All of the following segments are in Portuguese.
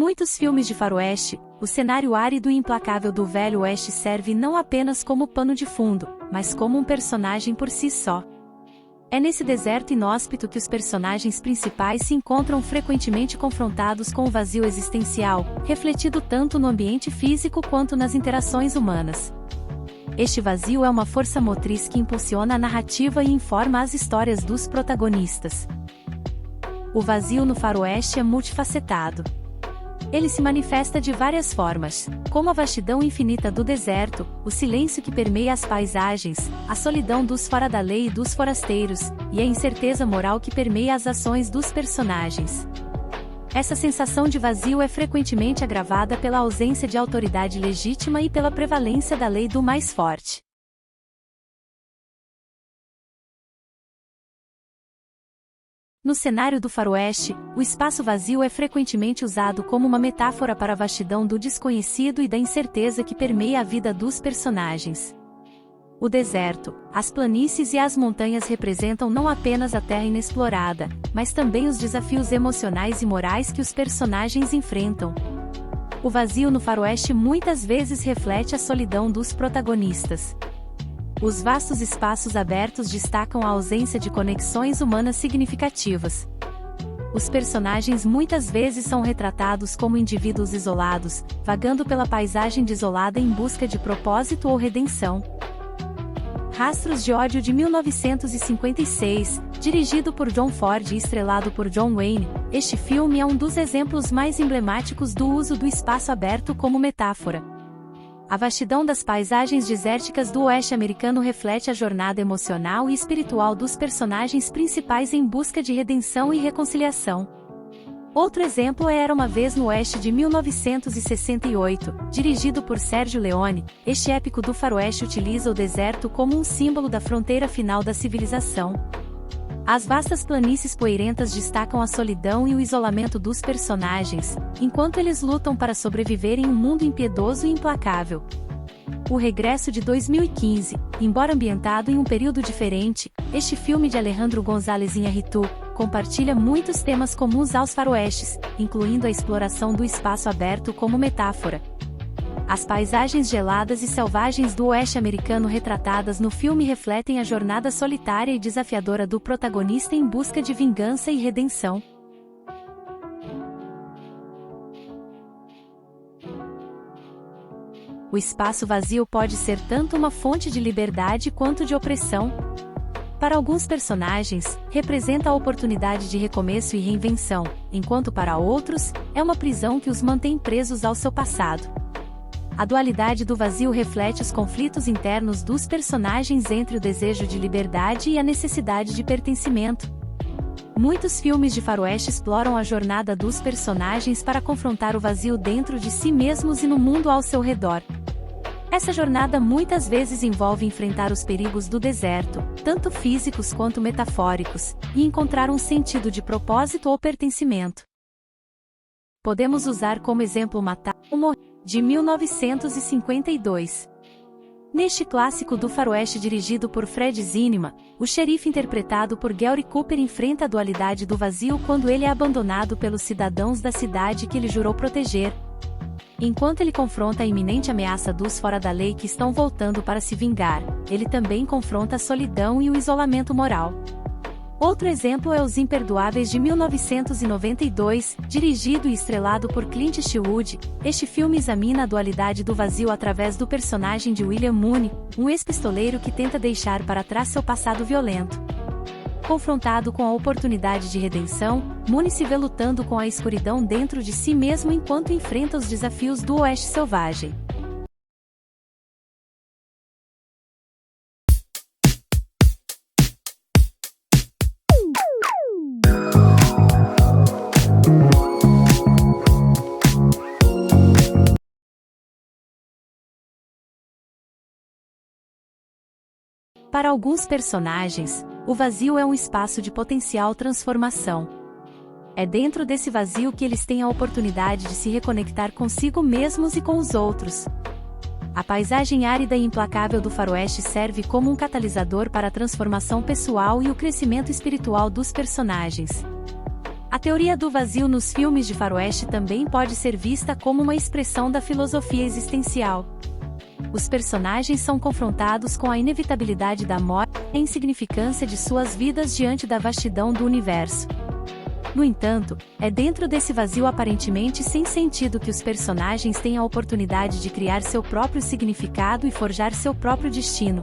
muitos filmes de faroeste, o cenário árido e implacável do Velho Oeste serve não apenas como pano de fundo, mas como um personagem por si só. É nesse deserto inóspito que os personagens principais se encontram frequentemente confrontados com o vazio existencial, refletido tanto no ambiente físico quanto nas interações humanas. Este vazio é uma força motriz que impulsiona a narrativa e informa as histórias dos protagonistas. O vazio no faroeste é multifacetado. Ele se manifesta de várias formas, como a vastidão infinita do deserto, o silêncio que permeia as paisagens, a solidão dos fora da lei e dos forasteiros, e a incerteza moral que permeia as ações dos personagens. Essa sensação de vazio é frequentemente agravada pela ausência de autoridade legítima e pela prevalência da lei do mais forte. No cenário do faroeste, o espaço vazio é frequentemente usado como uma metáfora para a vastidão do desconhecido e da incerteza que permeia a vida dos personagens. O deserto, as planícies e as montanhas representam não apenas a terra inexplorada, mas também os desafios emocionais e morais que os personagens enfrentam. O vazio no faroeste muitas vezes reflete a solidão dos protagonistas. Os vastos espaços abertos destacam a ausência de conexões humanas significativas. Os personagens muitas vezes são retratados como indivíduos isolados, vagando pela paisagem desolada em busca de propósito ou redenção. Rastros de Ódio de 1956, dirigido por John Ford e estrelado por John Wayne, este filme é um dos exemplos mais emblemáticos do uso do espaço aberto como metáfora. A vastidão das paisagens desérticas do oeste americano reflete a jornada emocional e espiritual dos personagens principais em busca de redenção e reconciliação. Outro exemplo é Era uma Vez no Oeste de 1968, dirigido por Sergio Leone. Este épico do faroeste utiliza o deserto como um símbolo da fronteira final da civilização. As vastas planícies poeirentas destacam a solidão e o isolamento dos personagens, enquanto eles lutam para sobreviver em um mundo impiedoso e implacável. O Regresso de 2015, embora ambientado em um período diferente, este filme de Alejandro González Iñárritu compartilha muitos temas comuns aos faroestes, incluindo a exploração do espaço aberto como metáfora. As paisagens geladas e selvagens do oeste americano retratadas no filme refletem a jornada solitária e desafiadora do protagonista em busca de vingança e redenção. O espaço vazio pode ser tanto uma fonte de liberdade quanto de opressão. Para alguns personagens, representa a oportunidade de recomeço e reinvenção, enquanto para outros, é uma prisão que os mantém presos ao seu passado. A dualidade do vazio reflete os conflitos internos dos personagens entre o desejo de liberdade e a necessidade de pertencimento. Muitos filmes de faroeste exploram a jornada dos personagens para confrontar o vazio dentro de si mesmos e no mundo ao seu redor. Essa jornada muitas vezes envolve enfrentar os perigos do deserto, tanto físicos quanto metafóricos, e encontrar um sentido de propósito ou pertencimento. Podemos usar como exemplo Matar ou Morrer, de 1952. Neste clássico do faroeste dirigido por Fred Zinnemann, o xerife interpretado por Gary Cooper enfrenta a dualidade do vazio quando ele é abandonado pelos cidadãos da cidade que ele jurou proteger. Enquanto ele confronta a iminente ameaça dos fora da lei que estão voltando para se vingar, ele também confronta a solidão e o isolamento moral. Outro exemplo é Os Imperdoáveis de 1992, dirigido e estrelado por Clint Eastwood. Este filme examina a dualidade do vazio através do personagem de William Mooney, um ex-pistoleiro que tenta deixar para trás seu passado violento. Confrontado com a oportunidade de redenção, Mooney se vê lutando com a escuridão dentro de si mesmo enquanto enfrenta os desafios do oeste selvagem. Para alguns personagens, o vazio é um espaço de potencial transformação. É dentro desse vazio que eles têm a oportunidade de se reconectar consigo mesmos e com os outros. A paisagem árida e implacável do faroeste serve como um catalisador para a transformação pessoal e o crescimento espiritual dos personagens. A teoria do vazio nos filmes de faroeste também pode ser vista como uma expressão da filosofia existencial. Os personagens são confrontados com a inevitabilidade da morte e a insignificância de suas vidas diante da vastidão do universo. No entanto, é dentro desse vazio aparentemente sem sentido que os personagens têm a oportunidade de criar seu próprio significado e forjar seu próprio destino.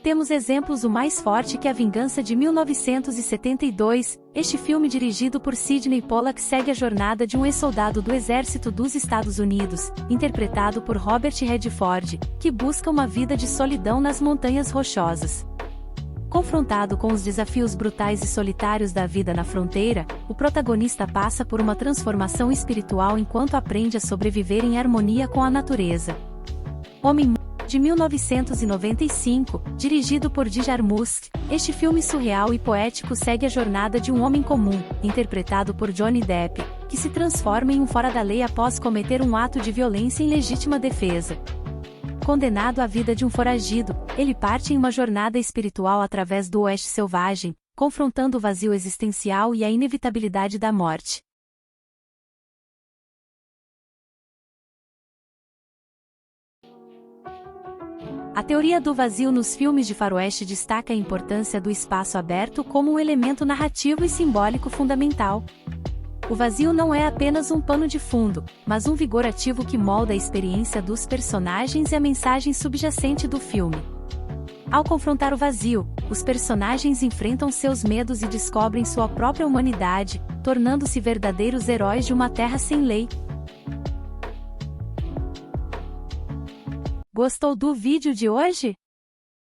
Temos exemplos o mais forte que A Vingança de 1972, este filme dirigido por Sidney Pollack segue a jornada de um ex-soldado do Exército dos Estados Unidos, interpretado por Robert Redford, que busca uma vida de solidão nas Montanhas Rochosas. Confrontado com os desafios brutais e solitários da vida na fronteira, o protagonista passa por uma transformação espiritual enquanto aprende a sobreviver em harmonia com a natureza. Homem de 1995, dirigido por Dji Jarmusch, este filme surreal e poético segue a jornada de um homem comum, interpretado por Johnny Depp, que se transforma em um fora-da-lei após cometer um ato de violência em legítima defesa. Condenado à vida de um foragido, ele parte em uma jornada espiritual através do Oeste selvagem, confrontando o vazio existencial e a inevitabilidade da morte. A teoria do vazio nos filmes de faroeste destaca a importância do espaço aberto como um elemento narrativo e simbólico fundamental. O vazio não é apenas um pano de fundo, mas um vigor ativo que molda a experiência dos personagens e a mensagem subjacente do filme. Ao confrontar o vazio, os personagens enfrentam seus medos e descobrem sua própria humanidade, tornando-se verdadeiros heróis de uma terra sem lei. Gostou do vídeo de hoje?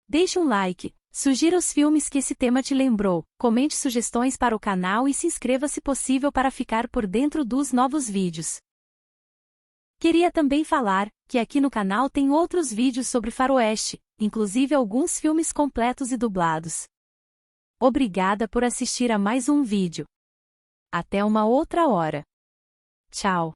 Deixe um like, sugira os filmes que esse tema te lembrou, comente sugestões para o canal e se inscreva se possível para ficar por dentro dos novos vídeos. Queria também falar que aqui no canal tem outros vídeos sobre faroeste, inclusive alguns filmes completos e dublados. Obrigada por assistir a mais um vídeo. Até uma outra hora. Tchau.